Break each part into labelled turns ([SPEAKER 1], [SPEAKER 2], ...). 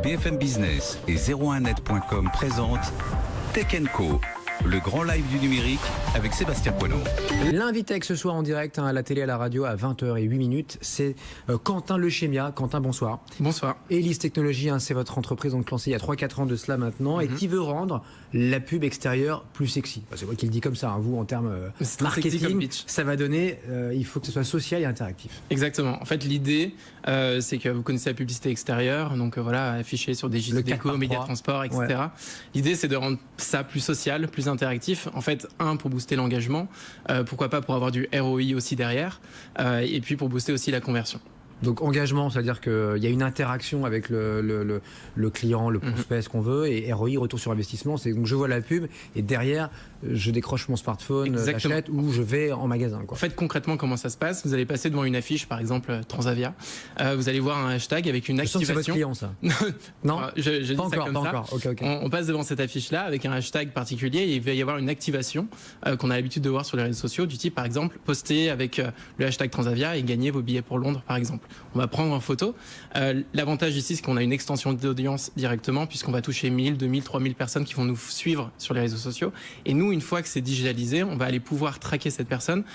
[SPEAKER 1] BFM Business et 01net.com présentent Tech & Co, le grand live du numérique avec Sébastien Poineau.
[SPEAKER 2] L'invité ce soir en direct à la télé, à la radio à 20h08, c'est Quentin Lechemia. Quentin, bonsoir.
[SPEAKER 3] Bonsoir.
[SPEAKER 2] Elise Technologies, c'est votre entreprise donc lancée il y a 3-4 ans de cela maintenant et qui veut rendre la pub extérieure plus sexy. C'est moi qui le dis comme ça, vous en termes marketing, ça va donner, il faut que ce soit social et interactif.
[SPEAKER 3] Exactement. En fait, l'idée, c'est que vous connaissez la publicité extérieure, donc voilà, affichée sur des JC Déco, médias transport, etc. Ouais. L'idée, c'est de rendre ça plus social, plus interactif. En fait, pour booster l'engagement, pourquoi pas pour avoir du ROI aussi derrière, et puis pour booster aussi la conversion.
[SPEAKER 2] Donc engagement, c'est-à-dire qu'il y a une interaction avec le client, le prospect, ce qu'on veut, et ROI, retour sur investissement, c'est donc je vois la pub et derrière je décroche mon smartphone, j'achète ou je vais en magasin, quoi.
[SPEAKER 3] En fait, concrètement, comment ça se passe? Vous allez passer devant une affiche, par exemple Transavia, vous allez voir un hashtag avec une activation.
[SPEAKER 2] C'est votre client, ça?
[SPEAKER 3] Non, je dis
[SPEAKER 2] pas
[SPEAKER 3] ça
[SPEAKER 2] encore,
[SPEAKER 3] comme
[SPEAKER 2] pas
[SPEAKER 3] ça.
[SPEAKER 2] encore. Okay.
[SPEAKER 3] On passe devant cette affiche-là avec un hashtag particulier et il va y avoir une activation qu'on a l'habitude de voir sur les réseaux sociaux, du type, par exemple, poster avec le hashtag Transavia et gagner vos billets pour Londres, par exemple. On va prendre en photo. L'avantage ici, c'est qu'on a une extension d'audience directement, puisqu'on va toucher 1000, 2000, 3000 personnes qui vont nous suivre sur les réseaux sociaux. Et nous, une fois que c'est digitalisé, on va aller pouvoir traquer cette personne,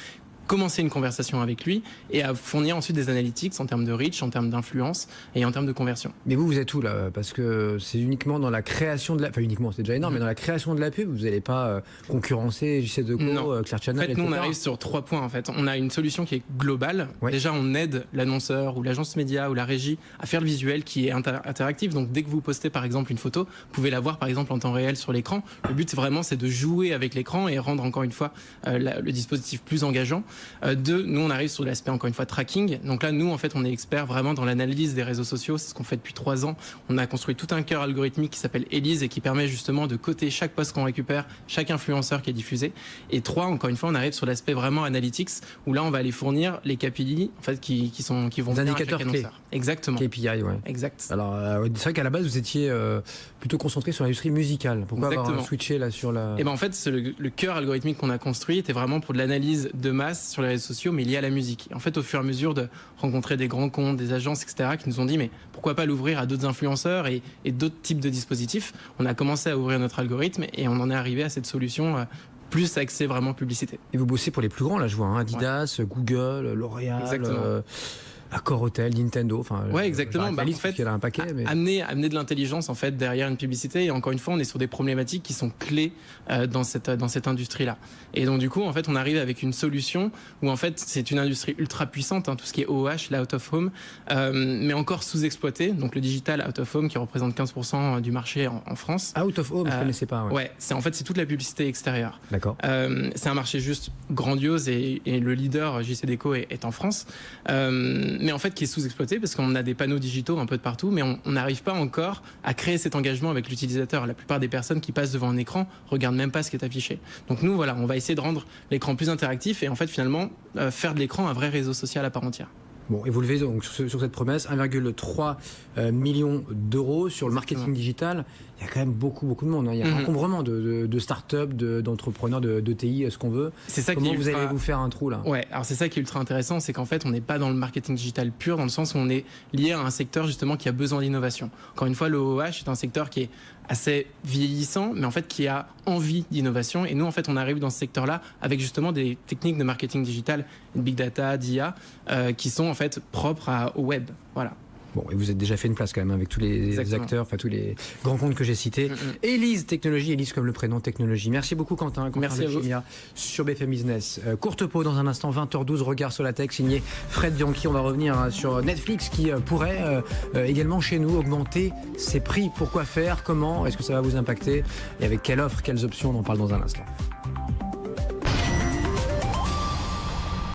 [SPEAKER 3] commencer une conversation avec lui et à fournir ensuite des analytics en termes de reach, en termes d'influence et en termes de conversion.
[SPEAKER 2] Mais vous êtes où là? Parce que c'est uniquement dans la création de la... Enfin uniquement, c'est déjà énorme, mais dans la création de la pub, vous n'allez pas concurrencer JC Deco, Clear Channel,
[SPEAKER 3] en fait,
[SPEAKER 2] etc.
[SPEAKER 3] nous, on arrive sur 3 points. En fait, on a une solution qui est globale. Ouais. Déjà, on aide l'annonceur ou l'agence média ou la régie à faire le visuel qui est interactif. Donc, dès que vous postez, par exemple, une photo, vous pouvez la voir, par exemple, en temps réel sur l'écran. Le but, vraiment, c'est de jouer avec l'écran et rendre, encore une fois, le dispositif plus engageant. Nous, on arrive sur l'aspect, encore une fois, tracking. Donc là, nous, en fait, on est expert vraiment dans l'analyse des réseaux sociaux. C'est ce qu'on fait depuis 3 ans. On a construit tout un cœur algorithmique qui s'appelle Elise et qui permet justement de coter chaque post qu'on récupère, chaque influenceur qui est diffusé. Et 3, encore une fois, on arrive sur l'aspect vraiment analytics où là, on va aller fournir les KPI, en fait, qui vont venir
[SPEAKER 2] indicateurs
[SPEAKER 3] à chaque annonceur. Exactement.
[SPEAKER 2] KPI, ouais.
[SPEAKER 3] Exact.
[SPEAKER 2] Alors, c'est vrai qu'à la base, vous étiez plutôt concentré sur l'industrie musicale. Pourquoi avoir switché là sur la...
[SPEAKER 3] Eh ben, en fait, le cœur algorithmique qu'on a construit était vraiment pour de l'analyse de masse sur les réseaux sociaux, mais lié à la musique. En fait, au fur et à mesure de rencontrer des grands comptes, des agences, etc., qui nous ont dit, mais pourquoi pas l'ouvrir à d'autres influenceurs et d'autres types de dispositifs. On a commencé à ouvrir notre algorithme et on en est arrivé à cette solution plus axée vraiment publicité.
[SPEAKER 2] Et vous bossez pour les plus grands, là, je vois, Adidas, Google, L'Oréal... Accor Hotel, Nintendo, enfin...
[SPEAKER 3] Ouais, exactement.
[SPEAKER 2] En fait, il y a un paquet, mais...
[SPEAKER 3] amener de l'intelligence, en fait, derrière une publicité. Et encore une fois, on est sur des problématiques qui sont clés dans cette industrie-là. Et donc, du coup, en fait, on arrive avec une solution où, en fait, c'est une industrie ultra puissante, tout ce qui est OOH, la out of home, mais encore sous-exploité. Donc, le digital out of home qui représente 15% du marché en France.
[SPEAKER 2] Out of home, je ne connaissais pas.
[SPEAKER 3] Ouais, c'est toute la publicité extérieure.
[SPEAKER 2] D'accord.
[SPEAKER 3] C'est un marché juste grandiose et le leader JC Deco est en France. Mais en fait qui est sous-exploité parce qu'on a des panneaux digitaux un peu de partout, mais on n'arrive pas encore à créer cet engagement avec l'utilisateur. La plupart des personnes qui passent devant un écran regardent même pas ce qui est affiché. Donc nous, voilà, on va essayer de rendre l'écran plus interactif et en fait finalement faire de l'écran un vrai réseau social à part entière.
[SPEAKER 2] Bon, et vous levez donc sur cette promesse 1,3 million d'euros sur le marketing digital. Il y a quand même beaucoup de monde. Il y a un encombrement de start-up, d'entrepreneurs, de TI, ce qu'on veut.
[SPEAKER 3] C'est ça.
[SPEAKER 2] Comment vous allez vous faire un trou là?
[SPEAKER 3] Ouais, alors c'est ça qui est ultra intéressant, c'est qu'en fait on n'est pas dans le marketing digital pur, dans le sens où on est lié à un secteur justement qui a besoin d'innovation. Encore une fois, le OOH est un secteur qui est assez vieillissant, mais en fait qui a envie d'innovation. Et nous, en fait, on arrive dans ce secteur-là avec justement des techniques de marketing digital, big data, d'IA, qui sont en fait propres au web. Voilà.
[SPEAKER 2] Bon, et vous avez déjà fait une place quand même avec tous les acteurs, enfin tous les grands comptes que j'ai cités. Elise Technologies, Elise comme le prénom Technologie. Merci beaucoup Quentin.
[SPEAKER 3] Merci à vous.
[SPEAKER 2] Sur BFM Business. Courte pause dans un instant, 20h12, regard sur la tech, signé Fred Bianchi. On va revenir sur Netflix qui pourrait également chez nous augmenter ses prix. Pourquoi faire? Comment? Est-ce que ça va vous impacter? Et avec quelle offre, quelles options? On en parle dans un instant.